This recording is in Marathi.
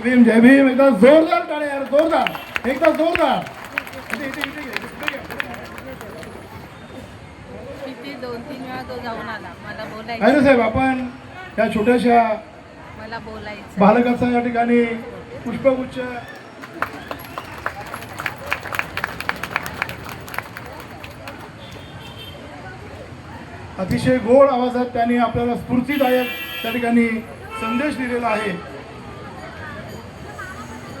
भीम जय भीम. एकदा जोरदार टाळ्या यार, जोरदार, एकदा जोरदार. किती 2-3 वेळा तो जाऊन आला. मला बोलायचं, आहे ना साहेब, आपण या छोट्याशा मला बोलायचं. बालकाचा या ठिकाणी पुष्पगुच्छ अतिशय गोड आवाजात त्यांनी आपल्याला स्फूर्तिदायक त्या ठिकाणी संदेश दिलेला आहे.